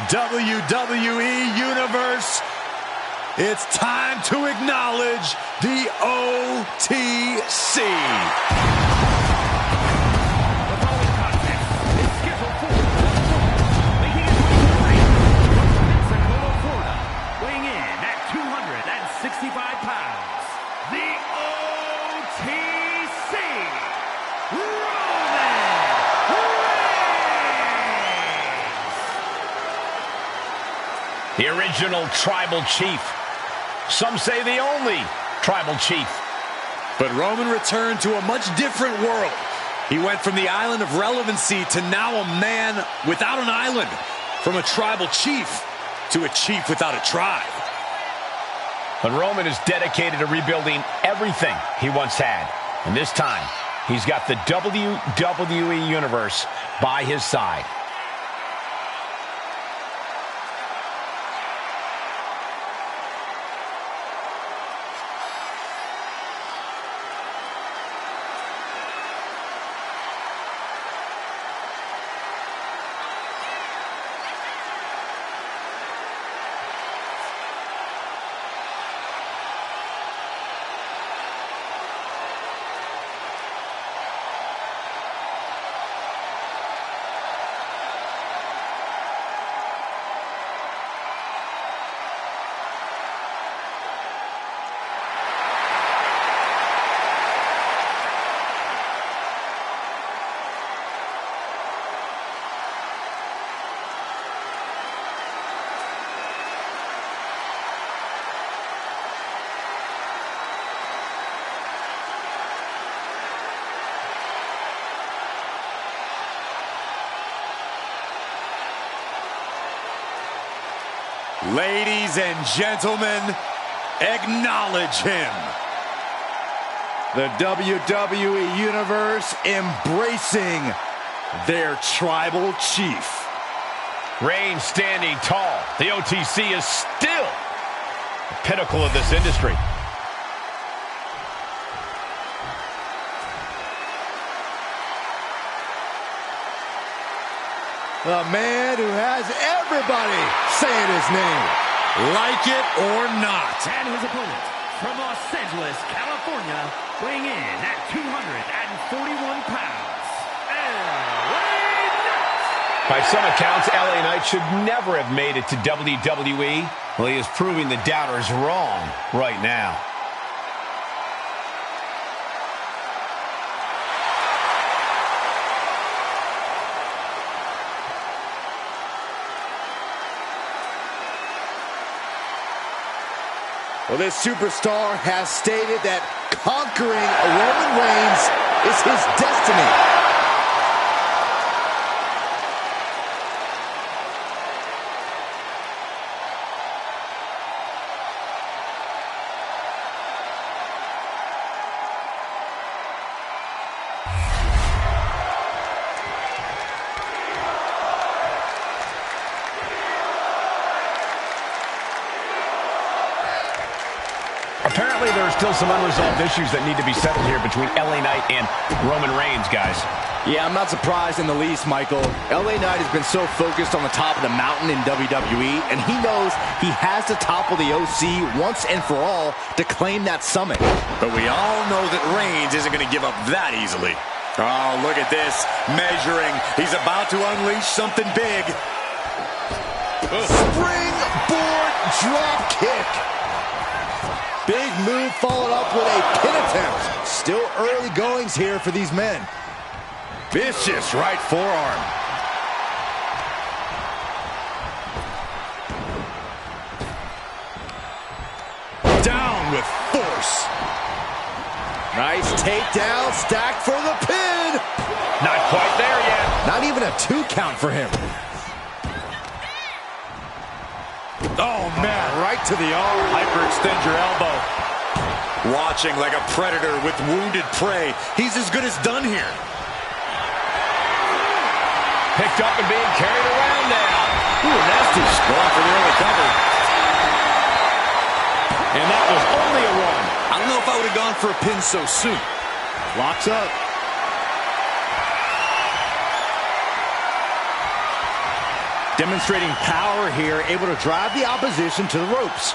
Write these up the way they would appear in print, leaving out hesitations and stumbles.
WWE Universe, it's time to acknowledge the OTC. The original tribal chief. Some say the only tribal chief. But Roman returned to a much different world. He went from the island of relevancy to now a man without an island. From a tribal chief to a chief without a tribe. But Roman is dedicated to rebuilding everything he once had. And this time, he's got the WWE Universe by his side. Ladies and gentlemen, acknowledge him. The WWE Universe embracing their tribal chief. Reigns standing tall. The OTC is still the pinnacle of this industry. The man who has everybody saying his name, like it or not. And his opponent, from Los Angeles, California, weighing in at 241 pounds, LA Knight. By some accounts, LA Knight should never have made it to WWE. Well, he is proving the doubters wrong right now. Well, this superstar has stated that conquering Roman Reigns is his destiny. Apparently, there are still some unresolved issues that need to be settled here between LA Knight and Roman Reigns, guys. Yeah, I'm not surprised in the least, Michael. LA Knight has been so focused on the top of the mountain in WWE, and he knows he has to topple the OC once and for all to claim that summit. But we all know that Reigns isn't going to give up that easily. Oh, look at this. Measuring. He's about to unleash something big. Springboard drop kick. Big move followed up with a pin attempt. Still early goings here for these men. Vicious right forearm. Down with force. Nice takedown, stacked for the pin. Not quite there yet. Not even a 2 count for him. Oh, man, right to the arm. Hyperextend your elbow. Watching like a predator with wounded prey. He's as good as done here. Picked up and being carried around now. Ooh, nasty. Going for the early cover. And that was only a 1. I don't know if I would have gone for a pin so soon. Locks up. Demonstrating power here, able to drive the opposition to the ropes.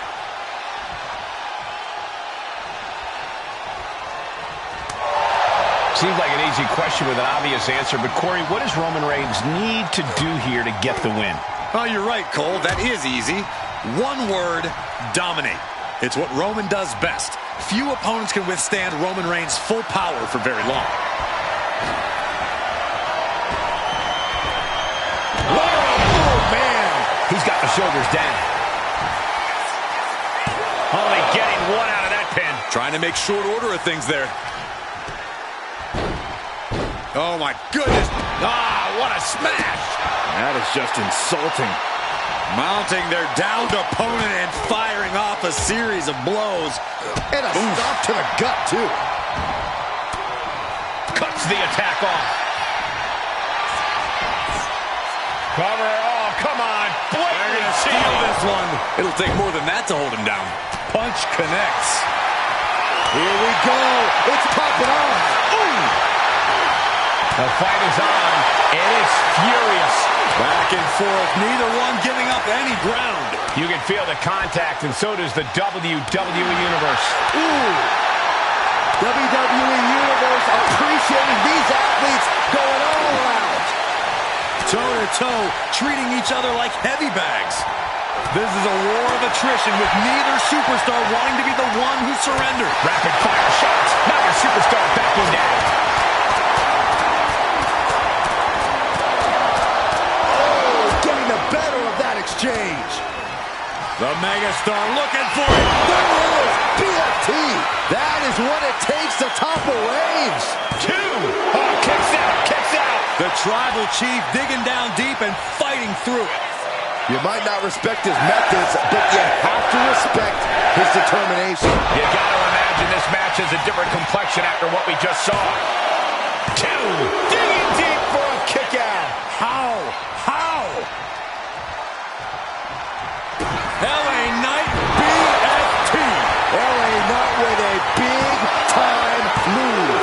Seems like an easy question with an obvious answer, but Corey, what does Roman Reigns need to do here to get the win? Oh, you're right, Cole. That is easy. One word, dominate. It's what Roman does best. Few opponents can withstand Roman Reigns' full power for very long. Whoa! Oh, man! He's got the shoulders down. Only getting one out of that pin. Trying to make short order of things there. Oh, my goodness. Ah, what a smash. That is just insulting. Mounting their downed opponent and firing off a series of blows. And a stop to the gut, too. Cuts the attack off. Cover. Oh, come on. They're going to steal this one. It'll take more than that to hold him down. Punch connects. Here we go. It's popping off. Ooh. The fight is on, and it's furious. Back and forth, neither one giving up any ground. You can feel the contact, and so does the WWE Universe. Ooh. WWE Universe appreciating these athletes going all out. Toe-to-toe, treating each other like heavy bags. This is a war of attrition with neither superstar wanting to be the one who surrendered. Rapid fire shots. Now your superstar backing down. Better of that exchange. The megastar looking for it. There it is. BFT. That is what it takes to topple Reigns. 2. Oh, kicks out. Kicks out. The tribal chief digging down deep and fighting through it. You might not respect his methods, but you have to respect his determination. You got to imagine this match has a different complexion after what we just saw. 2. Digging deep for a kick out. How? LA Knight BFT. LA Knight with a big-time move.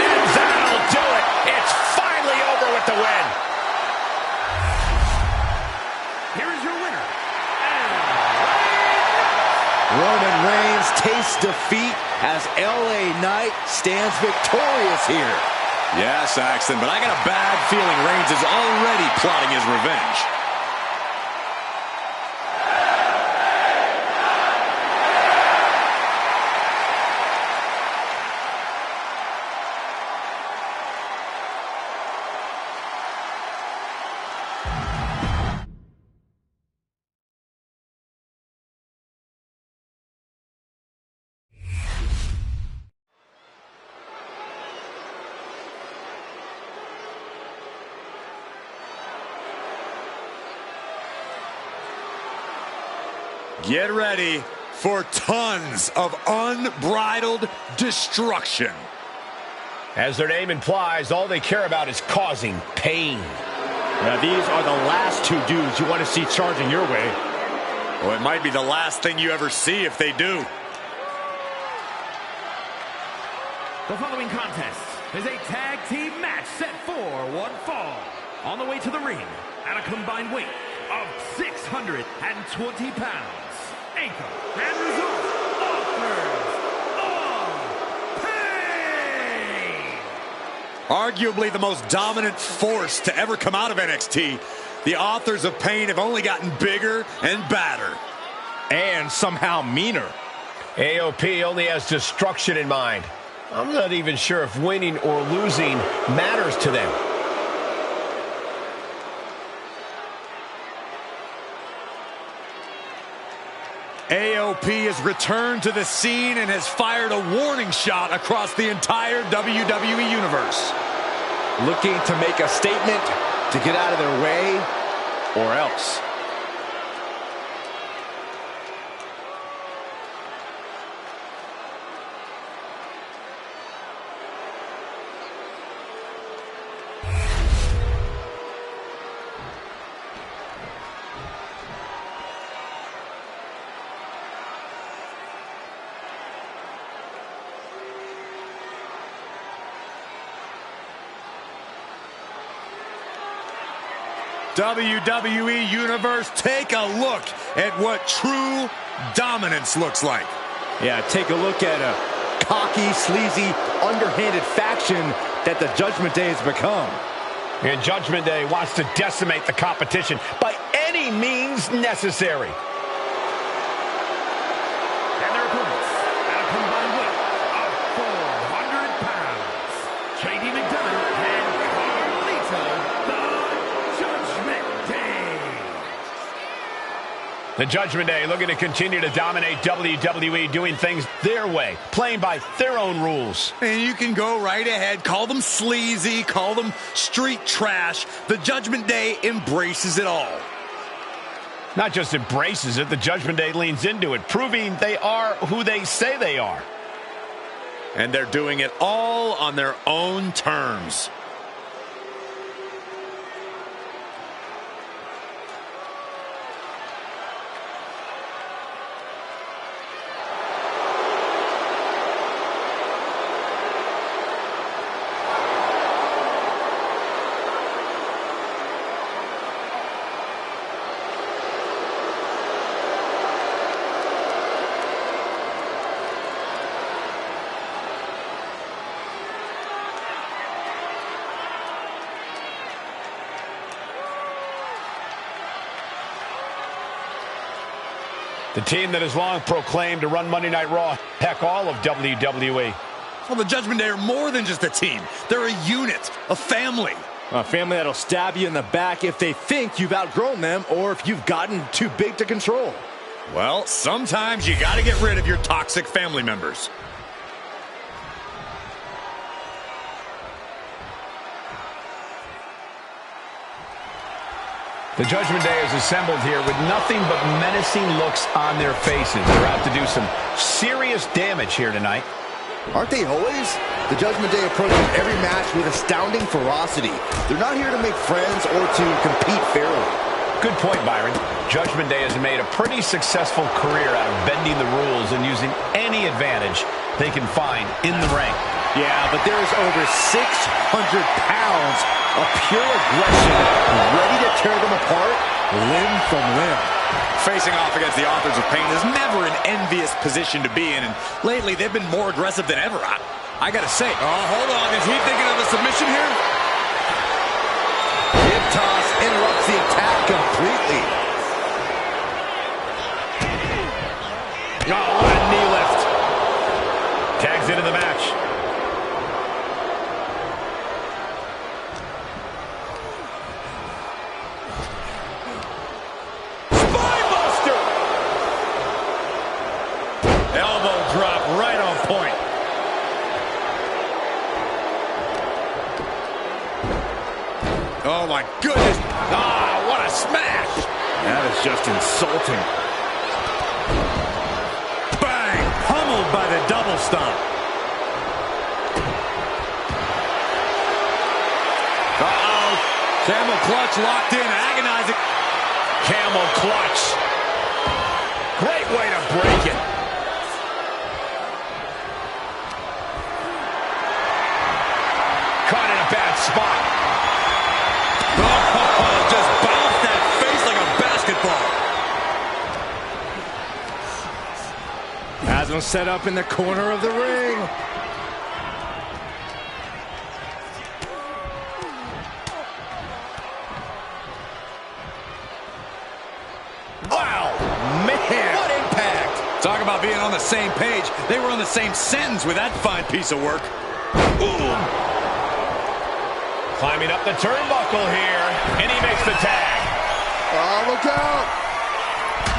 And that'll do it. It's finally over with the win. Here is your winner. Roman Reigns tastes defeat as LA Knight stands victorious here. Yeah, Saxton, but I got a bad feeling Reigns is already plotting his revenge. Get ready for tons of unbridled destruction. As their name implies, all they care about is causing pain. Now, these are the last two dudes you want to see charging your way. Well, it might be the last thing you ever see if they do. The following contest is a tag team match set for one fall. On the way to the ring, at a combined weight of 620 pounds. Anchor and result, Authors of Pain. Arguably the most dominant force to ever come out of NXT, the Authors of Pain have only gotten bigger and badder. And somehow meaner. AOP only has destruction in mind. I'm not even sure if winning or losing matters to them. AOP has returned to the scene and has fired a warning shot across the entire WWE Universe. Looking to make a statement to get out of their way, or else. WWE Universe, take a look at what true dominance looks like. Yeah, take a look at a cocky, sleazy, underhanded faction that the Judgment Day has become. And Judgment Day wants to decimate the competition by any means necessary. And their opponents, at a combined weight of 400 pounds, JD McDonough and Carlito, the Judgment Day. The Judgment Day looking to continue to dominate WWE, doing things their way, playing by their own rules. And you can go right ahead, call them sleazy, call them street trash. The Judgment Day embraces it all. Not just embraces it, the Judgment Day leans into it, proving they are who they say they are. And they're doing it all on their own terms. The team that has long proclaimed to run Monday Night Raw, heck, all of WWE. Well, the Judgment Day are more than just a team. They're a unit, a family. A family that'll stab you in the back if they think you've outgrown them or if you've gotten too big to control. Well, sometimes you got to get rid of your toxic family members. The Judgment Day is assembled here with nothing but menacing looks on their faces. They're out to do some serious damage here tonight. Aren't they always? The Judgment Day approaches every match with astounding ferocity. They're not here to make friends or to compete fairly. Good point, Byron. Judgment Day has made a pretty successful career out of bending the rules and using any advantage they can find in the ring. Yeah, but there is over 600 pounds of pure aggression ready to tear them apart limb from limb. Facing off against the authors of pain is never an envious position to be in, and lately they've been more aggressive than ever. I gotta say, hold on, is he thinking of a submission here? Hip toss interrupts the attack completely. Oh, what a knee lift. Tags into the match. Right on point. Oh, my goodness. Ah, what a smash. That is just insulting. Bang. Pummeled by the double stomp. Uh-oh. Camel clutch locked in. Agonizing. Camel clutch. Great way to break it. Caught in a bad spot. Oh, just bounced that face like a basketball. Has him set up in the corner of the ring. Wow, man. What impact. Talk about being on the same page. They were on the same sentence with that fine piece of work. Ooh. Climbing up the turnbuckle here, and he makes the tag. Oh, look out.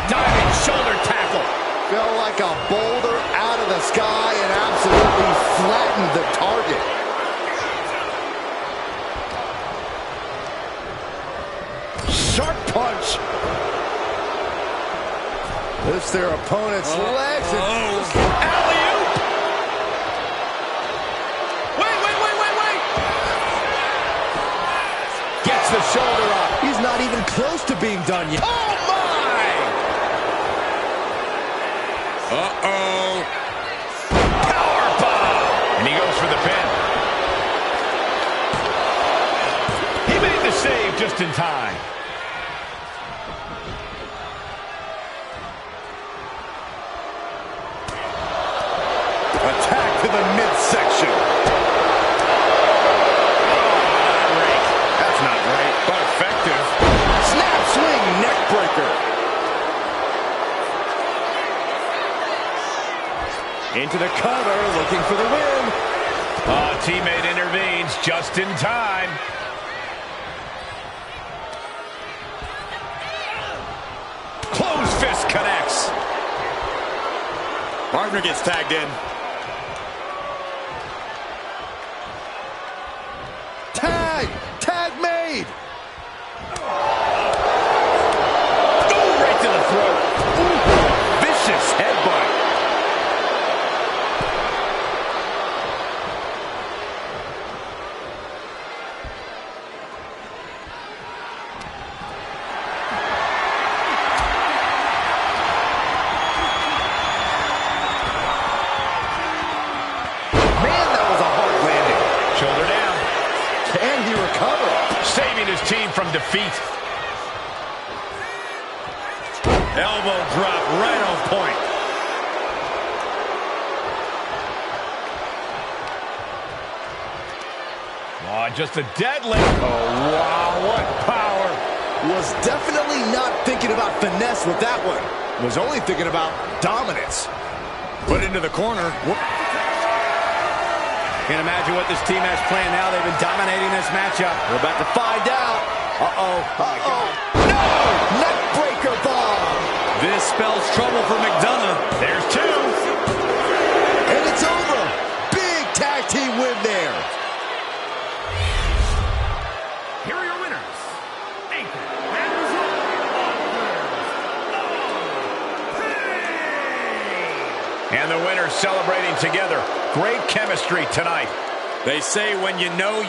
Diving shoulder tackle. Fell like a boulder out of the sky and absolutely flattened the target. Sharp punch. Lifts their opponent's legs. Alley-oop. Gets the shoulder up. He's not even close to being done yet. Oh, my! Uh-oh. Powerbomb. And he goes for the pin. He made the save just in time. Attack to the midsection. That's not great, but effective. Snap swing neck breaker. Into the cover, looking for the win. Oh, teammate intervenes just in time. Close fist connects. Partner gets tagged in. Tag! Tag made! Oh, right to the throat. Ooh, vicious headbutt. Man, that was a hard landing. Shoulder down. Can he recover? Saving his team from defeat. Elbow drop right on point. Oh, just a deadlift. Oh, wow, what power. Was definitely not thinking about finesse with that one. Was only thinking about dominance. Put into the corner. Can't imagine what this team has planned now. They've been dominating this matchup. We're about to find out. Uh-oh. Uh-oh. No! Neck breaker bomb. This spells trouble for McDonough. There's two. And it's over. Big tag team win there. Here are your winners, Nathan and Pay. And the winners celebrating together. Great chemistry tonight. They say when you know,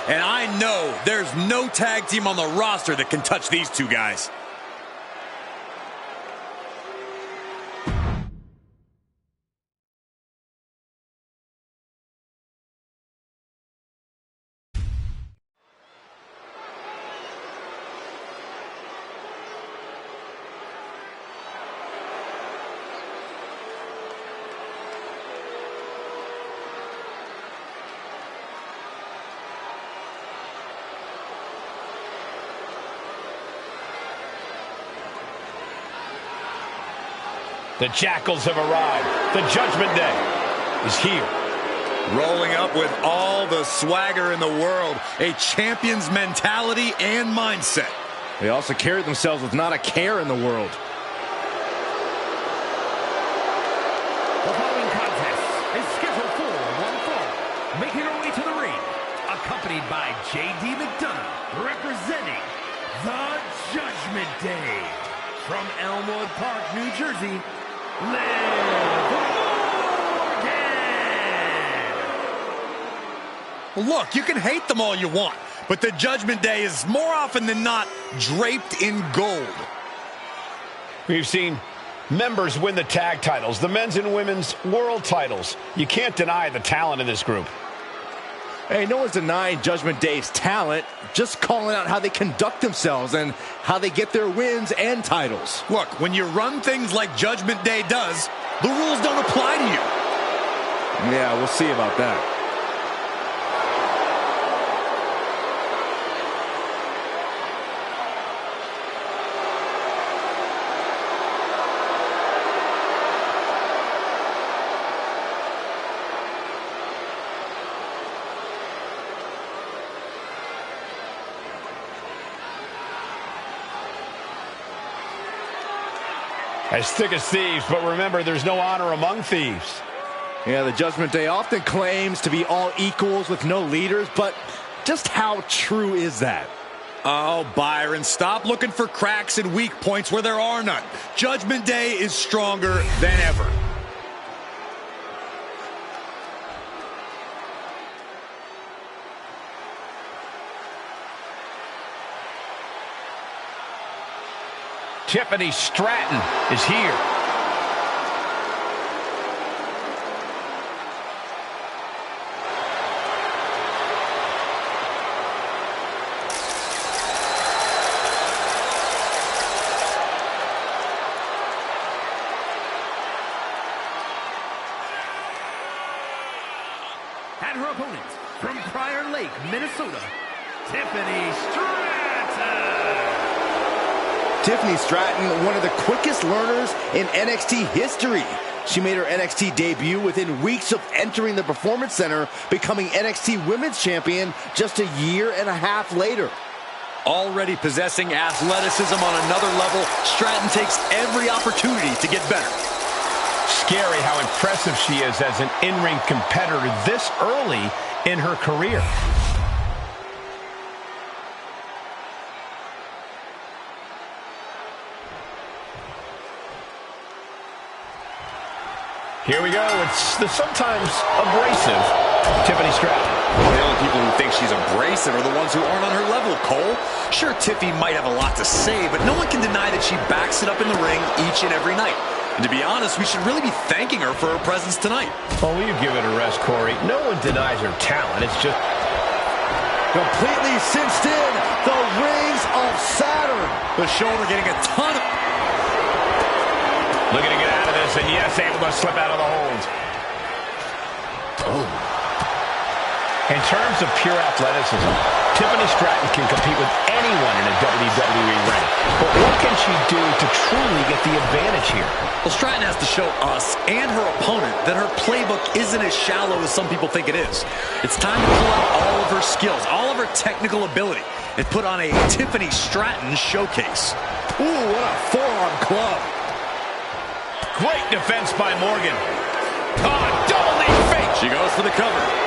and I know there's no tag team on the roster that can touch these two guys. The Jackals have arrived. The Judgment Day is here. Rolling up with all the swagger in the world, a champion's mentality and mindset. They also carry themselves with not a care in the world. The following contest is scheduled for one fall. Making her way to the ring, accompanied by J.D. McDonough, representing the Judgment Day. From Elmwood Park, New Jersey, Liv Morgan! Look, you can hate them all you want, but the Judgment Day is more often than not draped in gold. We've seen members win the tag titles, the men's and women's world titles. You can't deny the talent in this group. Hey, no one's denying Judgment Day's talent, just calling out how they conduct themselves and how they get their wins and titles. Look, when you run things like Judgment Day does, the rules don't apply to you. Yeah, we'll see about that. As thick as thieves, but remember, there's no honor among thieves. Yeah, the Judgment Day often claims to be all equals with no leaders, but just how true is that? Oh, Byron, stop looking for cracks and weak points where there are none. Judgment Day is stronger than ever. Tiffany Stratton is here. And her opponent, from Prior Lake, Minnesota, Tiffany Stratton. Tiffany Stratton, one of the quickest learners in NXT history. She made her NXT debut within weeks of entering the Performance Center, becoming NXT Women's Champion just a year and a half later. Already possessing athleticism on another level, Stratton takes every opportunity to get better. Scary how impressive she is as an in-ring competitor this early in her career. Here we go. It's the sometimes abrasive Tiffany Stratton. The only people who think she's abrasive are the ones who aren't on her level, Cole. Sure, Tiffy might have a lot to say, but no one can deny that she backs it up in the ring each and every night. And to be honest, we should really be thanking her for her presence tonight. Oh, will you give it a rest, Corey? No one denies her talent. It's just Completely cinched in, the rings of Saturn. The shoulder getting a ton of... looking to get out of this, and yes, able to slip out of the hold. Oh. In terms of pure athleticism, Tiffany Stratton can compete with anyone in a WWE ring. But what can she do to truly get the advantage here? Well, Stratton has to show us and her opponent that her playbook isn't as shallow as some people think it is. It's time to pull out all of her skills, all of her technical ability, and put on a Tiffany Stratton showcase. Ooh, what a forearm club. Great defense by Morgan. Oh, double knee fake. She goes for the cover.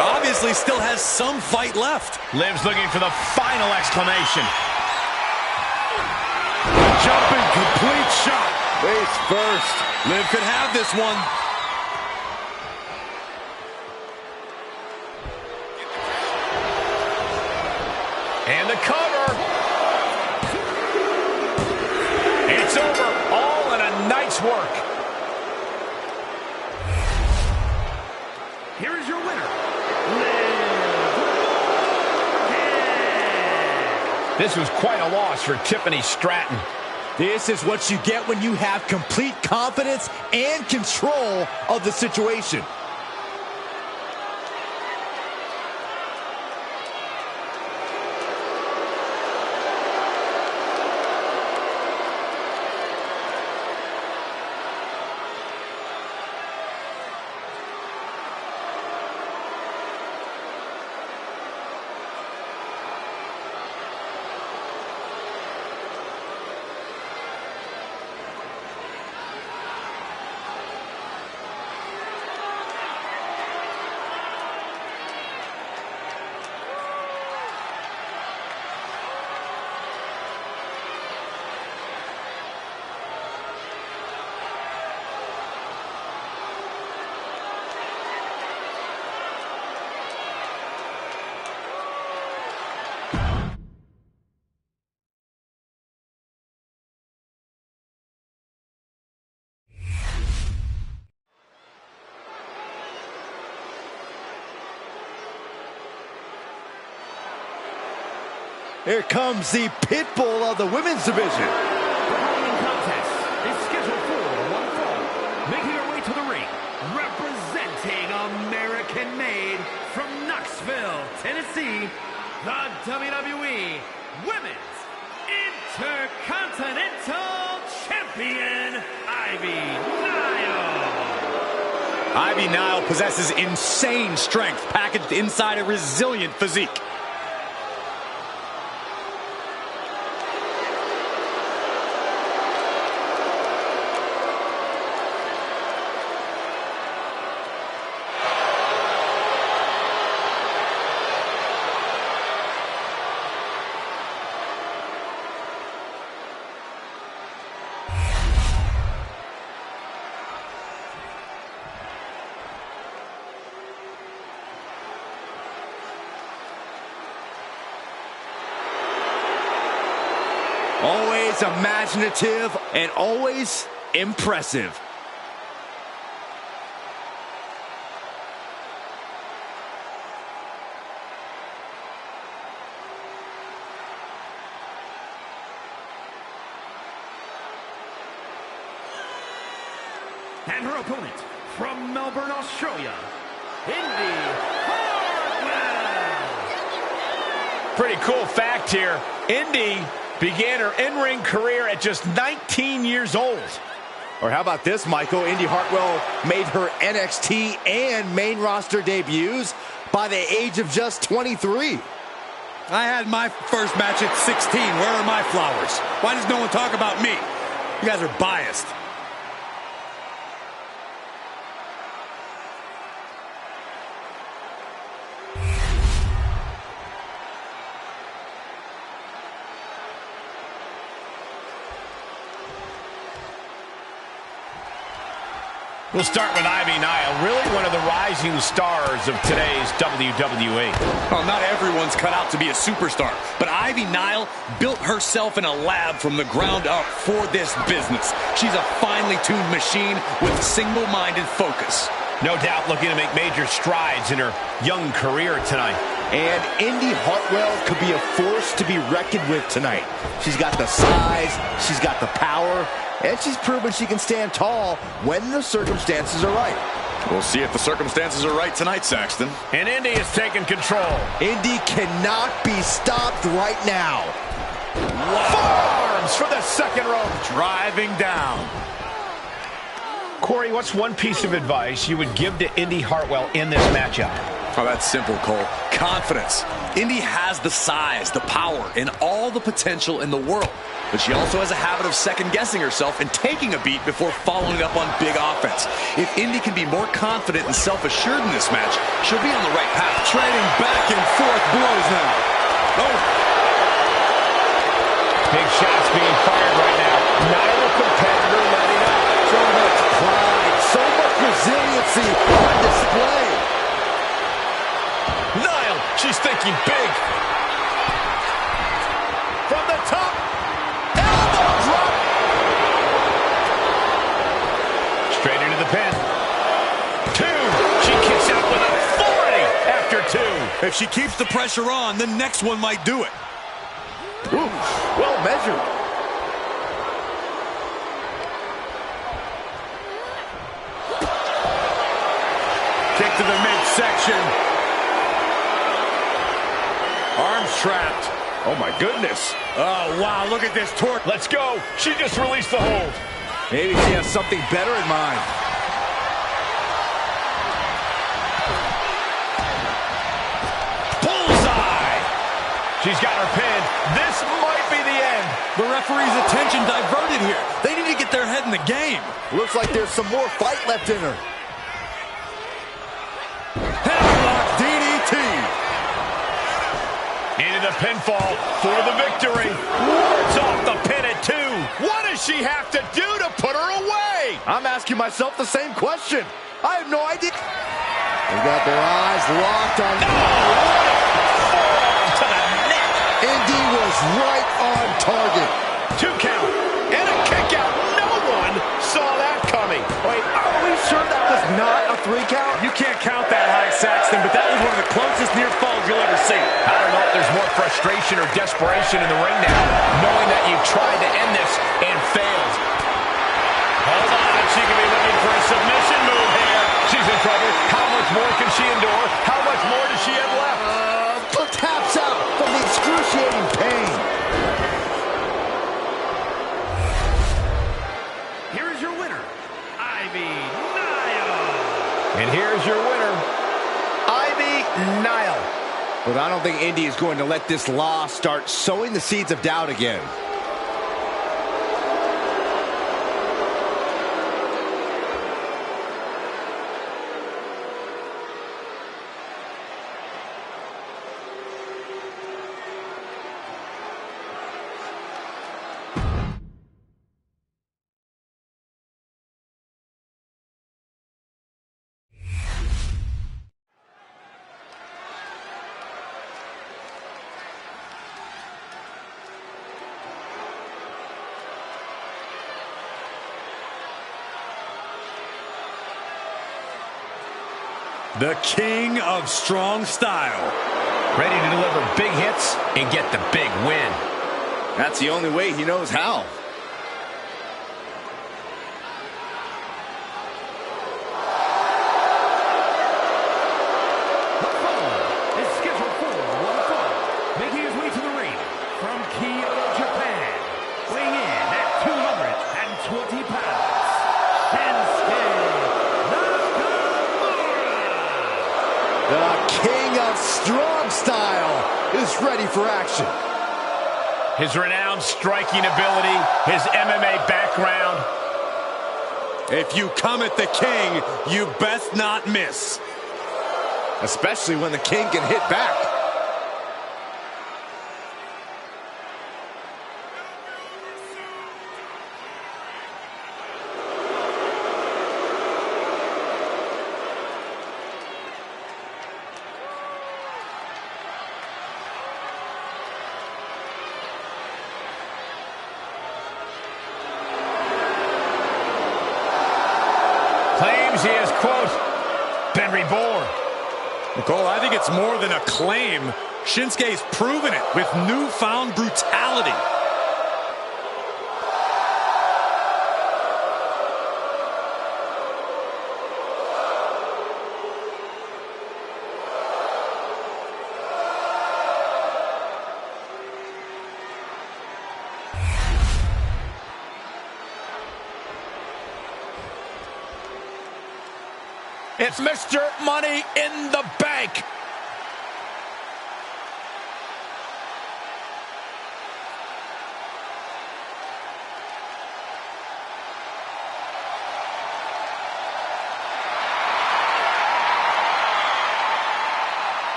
Obviously still has some fight left. Liv's looking for the final exclamation. Jumping complete shot. Face first. Liv could have this one. And the cover. It's over. All in a night's work. Here is your winner, This was quite a loss for Tiffany Stratton. This is what you get when you have complete confidence and control of the situation. Here comes the pit bull of the women's division. The following contest is scheduled for one fall. Making her way to the ring, representing American-made from Knoxville, Tennessee, the WWE Women's Intercontinental Champion, Ivy Nile. Ivy Nile possesses insane strength packaged inside a resilient physique. Always imaginative and always impressive. And her opponent, from Melbourne, Australia, Indy Hartwell. Pretty cool fact here. Indy began her in-ring career at just 19 years old. Or how about this, Michael? Indy Hartwell made her NXT and main roster debuts by the age of just 23. I had my first match at 16. Where are my flowers? Why does no one talk about me? You guys are biased. We'll start with Ivy Nile, really one of the rising stars of today's WWE. Well, not everyone's cut out to be a superstar, but Ivy Nile built herself in a lab from the ground up for this business. She's a finely tuned machine with single-minded focus. No doubt looking to make major strides in her young career tonight. And Indy Hartwell could be a force to be reckoned with tonight. She's got the size, she's got the power, and she's proven she can stand tall when the circumstances are right. We'll see if the circumstances are right tonight, Saxton. And Indy is taking control. Indy cannot be stopped right now. Forearms for the second rope. Driving down. Corey, what's one piece of advice you would give to Indy Hartwell in this matchup? Oh, that's simple, Cole. Confidence. Indy has the size, the power, and all the potential in the world. But she also has a habit of second-guessing herself and taking a beat before following up on big offense. If Indy can be more confident and self-assured in this match, she'll be on the right path. Trading back and forth blows now. Oh. Big shots being fired right now. Neither competitor letting up. So much pride, so much resiliency on display. Nile, she's thinking big. From the top. Elbow drop. Straight into the pin. Two. She kicks out with authority after two. If she keeps the pressure on, the next one might do it. Ooh, well measured. Kick to the midsection. Arms trapped. Oh my goodness. Oh, wow, look at this torque. Let's go. She just released the hold. Maybe she has something better in mind. Bullseye. She's got her pinned. This might be the end. The referee's attention diverted here. They need to get their head in the game. Looks like there's some more fight left in her. Headlock DDT. Into the pinfall for the victory. Wards off the pin at two. What does she have to do to put her away? I'm asking myself the same question. I have no idea. They got their eyes locked on. Forearm to the neck. Indy was right on target. 2 count and a kick out. No one saw that coming. Wait, are we sure that was not a 3 count? You can't count that high, Saxton, but that was one of the closest near falls you'll ever see. I don't know if there's more frustration or desperation in the ring now, knowing that you tried to end this and failed. Hold on, she could be looking for a submission move here. She's in trouble. How much more can she endure? How much more does she have left? Taps out from the excruciating pain. Here is your winner, Ivy Nile. And here's your winner, Ivy Nile. But I don't think Indy is going to let this loss start sowing the seeds of doubt again. The king of strong style. Ready to deliver big hits and get the big win. That's the only way he knows how. from Kyoto, Japan, weighing in at 220 pounds, Shinsuke Nakamura. The king of strong style is ready for action. His renowned striking ability, his MMA background. If you come at the king, you best not miss. Especially when the king can hit back. Claims he has, quote, been reborn. Nicole, I think it's more than a claim. Shinsuke's proven it with newfound brutality. It's Mr. Money in the Bank.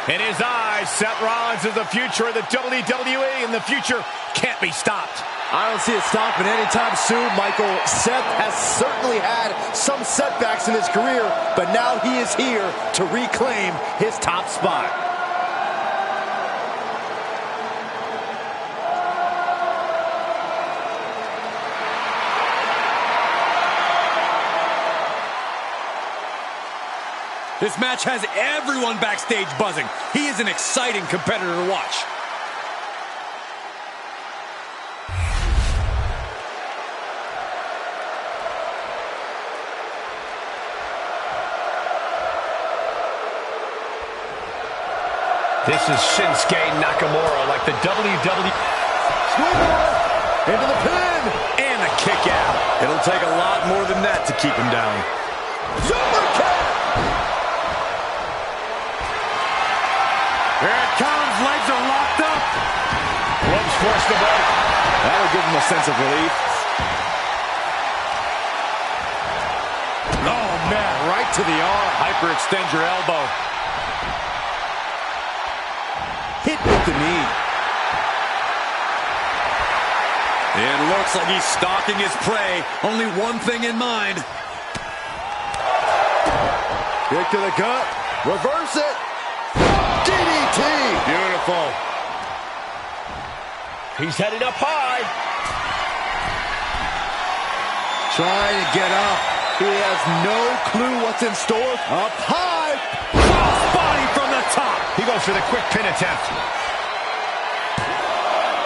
In his eyes, Seth Rollins is the future of the WWE, and the future can't be stopped. I don't see it stopping anytime soon, Michael. Seth has certainly had some setbacks in his career, but now he is here to reclaim his top spot. This match has everyone backstage buzzing. He is an exciting competitor to watch. This is Shinsuke Nakamura, like the WWE. Into the pin! And a kick out. It'll take a lot more than that to keep him down. Super kick! Here it comes. Legs are locked up. Ropes forced to break. That'll give him a sense of relief. Oh, man. Right to the arm. Hyperextend your elbow. Hit with the knee. It looks like he's stalking his prey. Only one thing in mind. Kick to the gut. Reverse it. DDT. Beautiful. He's headed up high. Trying to get up. He has no clue what's in store. Up high. Cross body from the top. He goes for the quick pin attempt.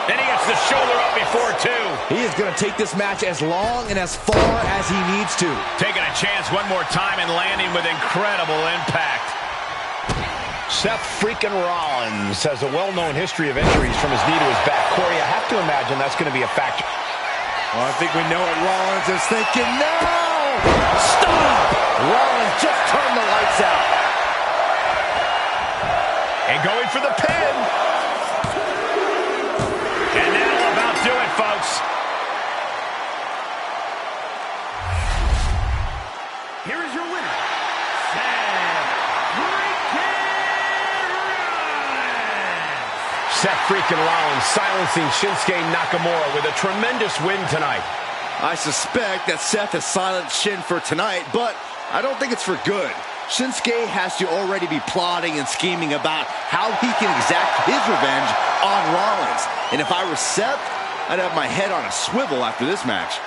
Then he gets the shoulder up before two. He is going to take this match as long and as far as he needs to. Taking a chance one more time and landing with incredible impact. Seth freaking Rollins has a well-known history of injuries from his knee to his back. Corey, I have to imagine that's going to be a factor. Well, I think we know what Rollins is thinking now. Stop! Rollins just turned the lights out. And going for the pin. And that'll about do it, folks. Here is your winner, Seth freaking Rollins silencing Shinsuke Nakamura with a tremendous win tonight. I suspect that Seth has silenced Shin for tonight, but I don't think it's for good. Shinsuke has to already be plotting and scheming about how he can exact his revenge on Rollins. And if I were Seth, I'd have my head on a swivel after this match.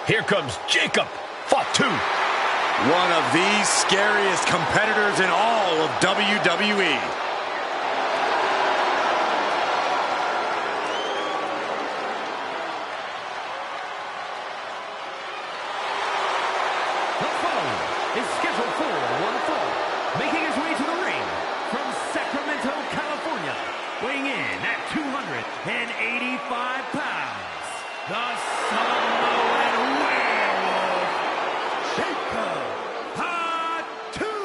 Here comes Jacob Fatu. One of the scariest competitors in all of WWE. The following is scheduled for one fall, making his way to the ring from Sacramento, California, weighing in at 285 pounds, the Samoan Werewolf, Jacob Fatu.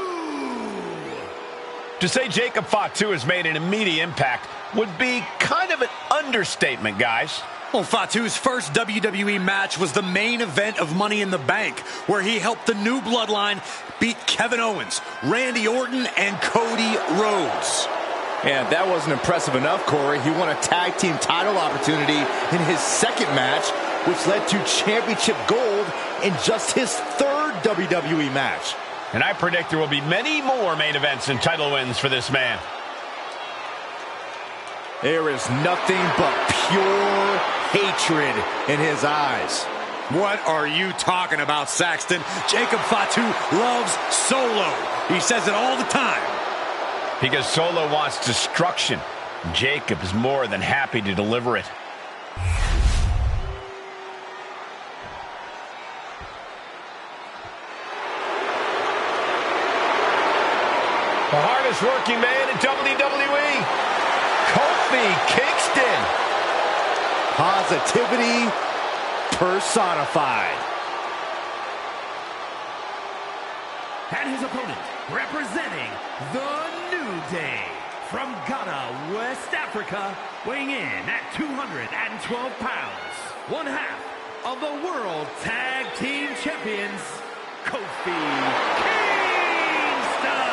To say Jacob Fatu has made an immediate impact would be kind of an understatement, guys. Well, Fatu's first WWE match was the main event of Money in the Bank, where he helped the New Bloodline beat Kevin Owens, Randy Orton, and Cody Rhodes. And that wasn't impressive enough, Corey. He won a tag team title opportunity in his second match, which led to championship gold in just his third WWE match. And I predict there will be many more main events and title wins for this man. There is nothing but pure hatred in his eyes. What are you talking about, Saxton? Jacob Fatu loves Solo. He says it all the time. Because Solo wants destruction. Jacob is more than happy to deliver it. The hardest working man in WWE, Kofi Kingston. Positivity personified. And his opponent, representing the New Day, from Ghana, West Africa, weighing in at 212 pounds, one half of the World Tag Team Champions, Kofi Kingston.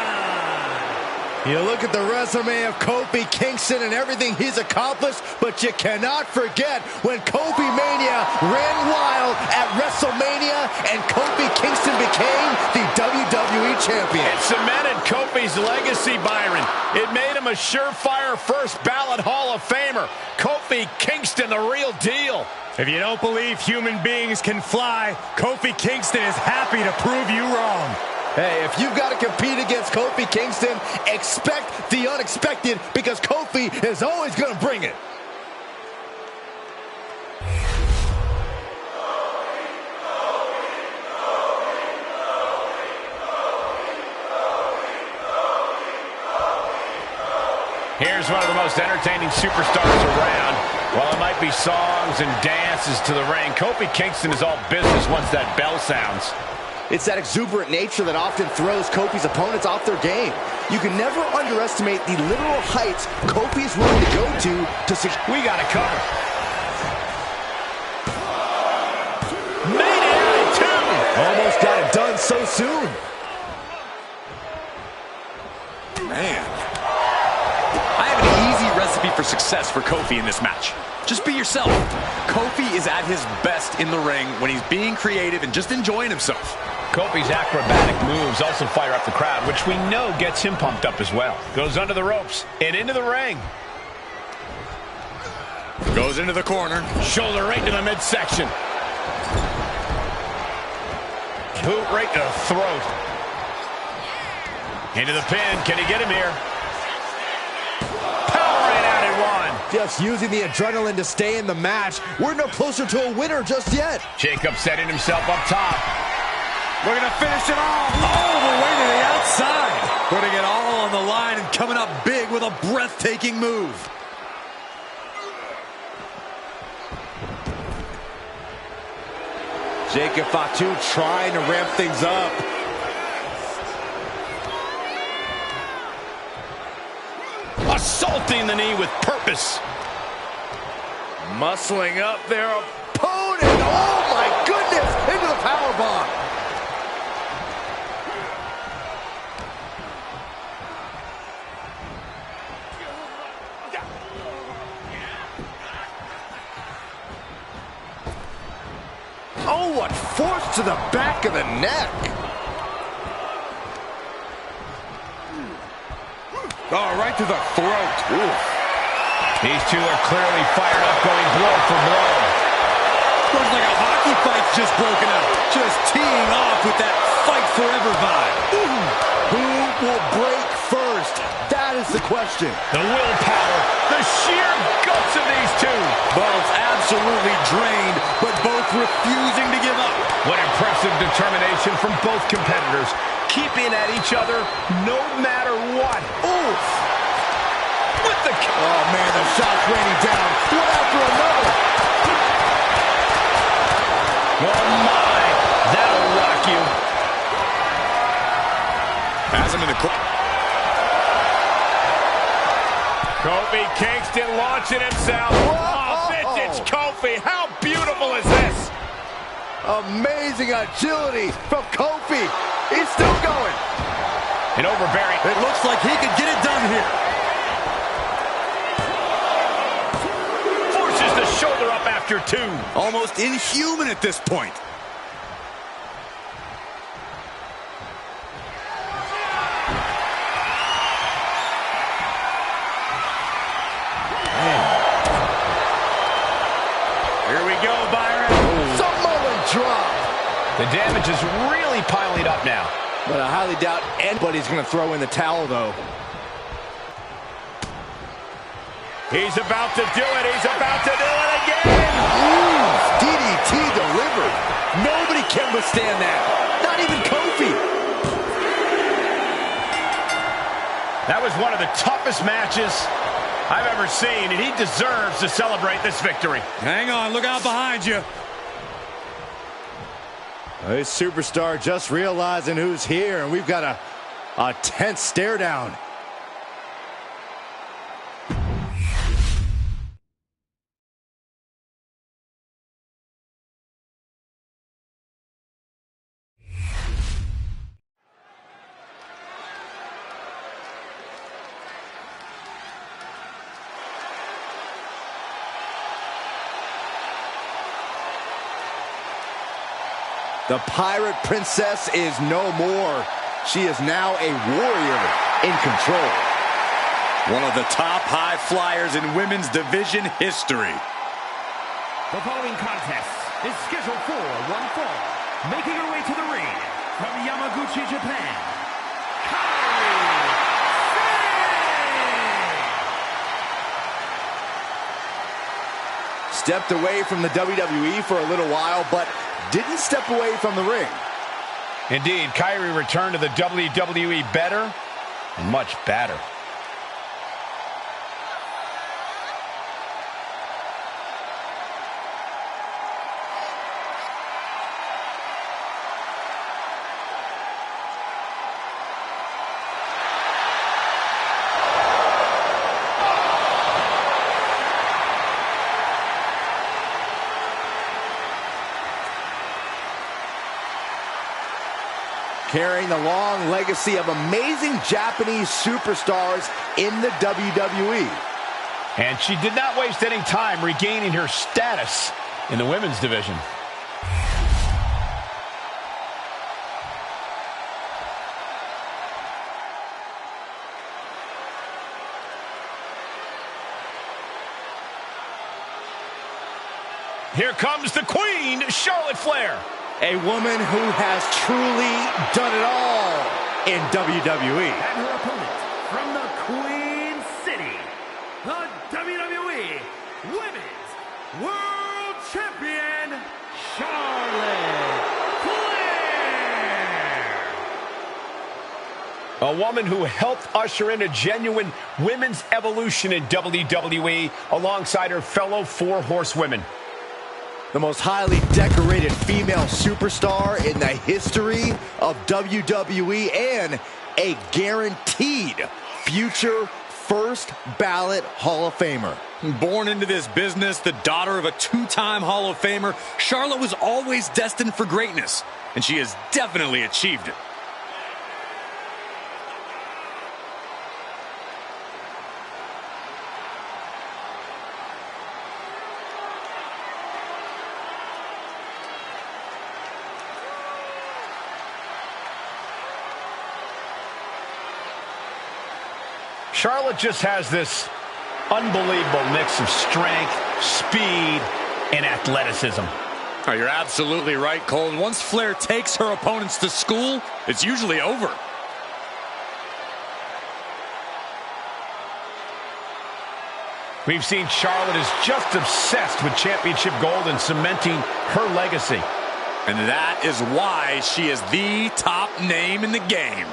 You look at the resume of Kofi Kingston and everything he's accomplished, but you cannot forget when Kofi Mania ran wild at WrestleMania and Kofi Kingston became the WWE Champion. It cemented Kofi's legacy, Byron. It made him a surefire first ballot Hall of Famer. Kofi Kingston, the real deal. If you don't believe human beings can fly, Kofi Kingston is happy to prove you wrong. Hey, if you've got to compete against Kofi Kingston, expect the unexpected, because Kofi is always going to bring it. Here's one of the most entertaining superstars around. While it might be songs and dances to the ring, Kofi Kingston is all business once that bell sounds. It's that exuberant nature that often throws Kofi's opponents off their game. You can never underestimate the literal heights Kofi's willing to go to succeed. We got it covered. Made it out of two. Almost got it done so soon. Man. I have an easy recipe for success for Kofi in this match. Just be yourself. Kofi is at his best in the ring when he's being creative and just enjoying himself. Kofi's acrobatic moves also fire up the crowd, which we know gets him pumped up as well. Goes under the ropes and into the ring. Goes into the corner. Shoulder right to the midsection. Boot right to the throat. Into the pin. Can he get him here? Powering out at one. Just using the adrenaline to stay in the match. We're no closer to a winner just yet. Jacob setting himself up top. Looking to finish it off. All the way to the outside. Putting it all on the line and coming up big with a breathtaking move. Jacob Fatu trying to ramp things up. Assaulting the knee with purpose. Muscling up their opponent. Oh my goodness! Into the powerbomb. Oh, what force to the back of the neck. Oh, right to the throat. Ooh. These two are clearly fired up, going blow for blow. Looks like a hockey fight's just broken out. Just teeing off with that fight forever vibe. Who will break first? That is the question. The willpower, the sheer guts of these two. Both absolutely drained, but both refusing to give up. What impressive determination from both competitors, keeping at each other no matter what. Oof! With the... Oh, man, the shot's raining down. One after another. Oh, my. That'll rock you. Has him in the corner. Kofi Kingston launching himself. Oh, vintage Kofi. How beautiful is this? Amazing agility from Kofi. He's still going. An overbearing. It looks like he could get it done here. Forces the shoulder up after two. Almost inhuman at this point. Here we go, Byron. Samoan drop. The damage is really piling up now. But I highly doubt anybody's going to throw in the towel, though. He's about to do it. He's about to do it again. Ooh, DDT delivered. Nobody can withstand that. Not even Kofi. That was one of the toughest matches I've ever seen, and he deserves to celebrate this victory. Hang on, look out behind you. This superstar just realizing who's here, and we've got a tense stare down. The Pirate Princess is no more. She is now a warrior in control. One of the top high flyers in women's division history. The following contest is scheduled for one fall. Making her way to the ring from Yamaguchi, Japan, Stepped away from the WWE for a little while, but didn't step away from the ring. Indeed, Kyrie returned to the WWE better and much badder. Carrying the long legacy of amazing Japanese superstars in the WWE. And she did not waste any time regaining her status in the women's division. Here comes the Queen, Charlotte Flair. A woman who has truly done it all in WWE. and her opponent from the Queen City, the WWE Women's World Champion, Charlotte Flair. A woman who helped usher in a genuine women's evolution in WWE alongside her fellow four horsewomen. The most highly decorated female superstar in the history of WWE and a guaranteed future first ballot Hall of Famer. Born into this business, the daughter of a two-time Hall of Famer, Charlotte was always destined for greatness, and she has definitely achieved it. Charlotte just has this unbelievable mix of strength, speed, and athleticism. Oh, you're absolutely right, Cole. And once Flair takes her opponents to school, it's usually over. We've seen Charlotte is just obsessed with championship gold and cementing her legacy. And that is why she is the top name in the game.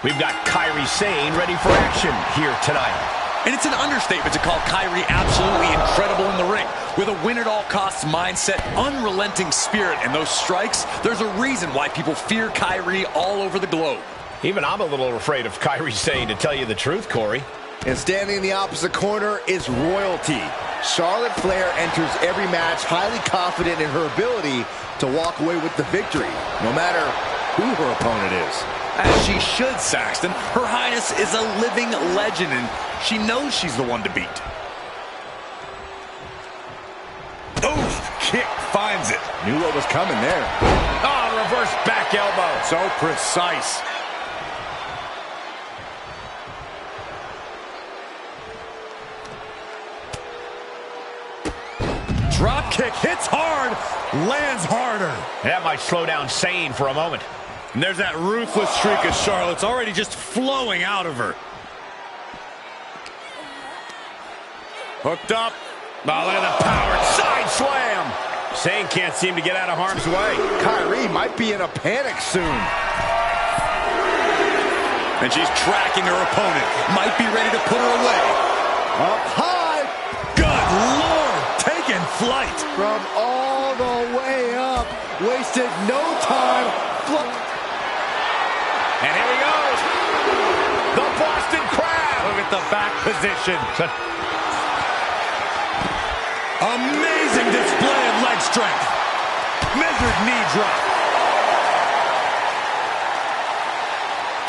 We've got Kairi Sane ready for action here tonight. And it's an understatement to call Kairi absolutely incredible in the ring. With a win-at-all-costs mindset, unrelenting spirit, and those strikes, there's a reason why people fear Kairi all over the globe. Even I'm a little afraid of Kairi Sane, to tell you the truth, Corey. And standing in the opposite corner is royalty. Charlotte Flair enters every match highly confident in her ability to walk away with the victory, no matter who her opponent is. As she should, Saxton. Her Highness is a living legend, and she knows she's the one to beat. Oh, kick finds it. Knew what was coming there. Oh, reverse back elbow. So precise. Drop kick hits hard, lands harder. That might slow down Sane for a moment. And there's that ruthless streak of Charlotte's already just flowing out of her. Hooked up. Oh, look at the power. Side slam. Sane can't seem to get out of harm's way. Kairi might be in a panic soon. And she's tracking her opponent. Might be ready to put her away. Up high. Good Lord. Taking flight. From all the way up. Wasted no time. And here he goes. The Boston Crab. Look at the back position. Amazing display of leg strength. Measured knee drop.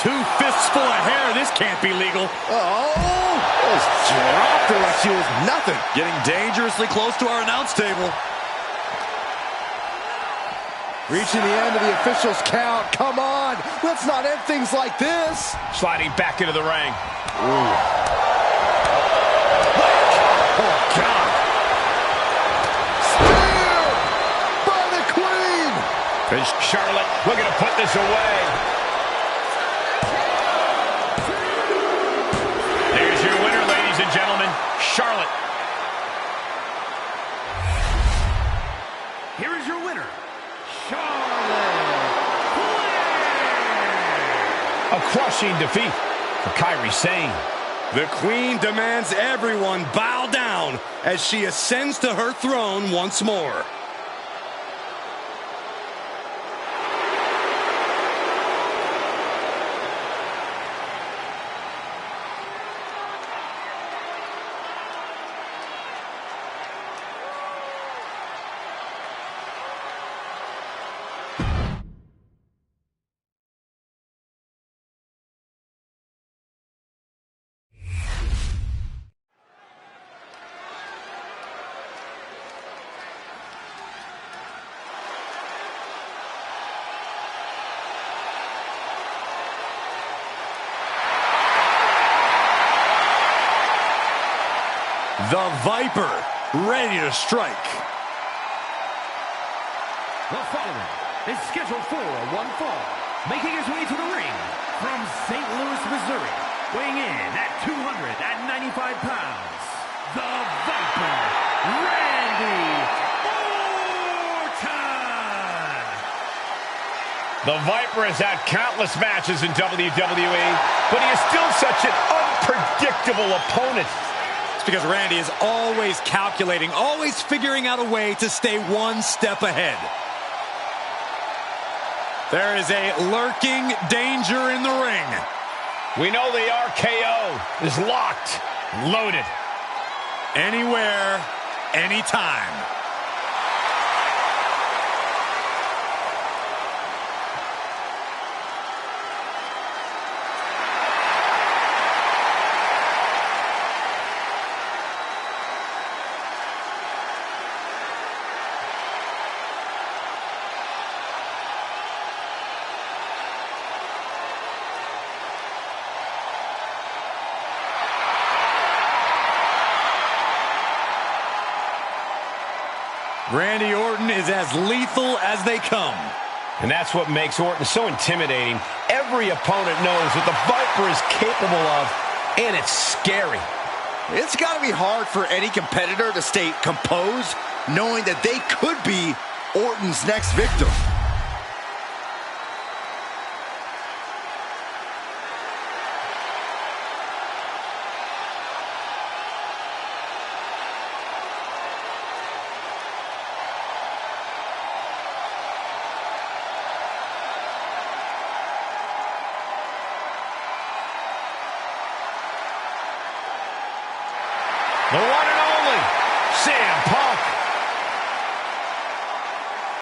2 fists full of hair. This can't be legal. Oh, just dropped her like she was nothing. Getting dangerously close to our announce table. Reaching the end of the official's count. Come on. Let's not end things like this. Sliding back into the ring. Ooh. Oh, God. Spear by the Queen. And Charlotte looking to put this away. There's your winner, ladies and gentlemen, Charlotte. Here is your winner, A crushing defeat for Kairi Sane. The Queen demands everyone bow down as she ascends to her throne once more. The Viper, ready to strike. The following is scheduled for one fall. Making his way to the ring from St. Louis, Missouri. Weighing in at 295 pounds. The Viper, Randy Orton. The Viper has had countless matches in WWE, but he is still such an unpredictable opponent. It's because Randy is always calculating, always figuring out a way to stay one step ahead. There is a lurking danger in the ring. We know the RKO is locked, loaded. Anywhere, anytime. Randy Orton is as lethal as they come. And that's what makes Orton so intimidating. Every opponent knows what the Viper is capable of, and it's scary. It's got to be hard for any competitor to stay composed, knowing that they could be Orton's next victim. The one and only CM Punk.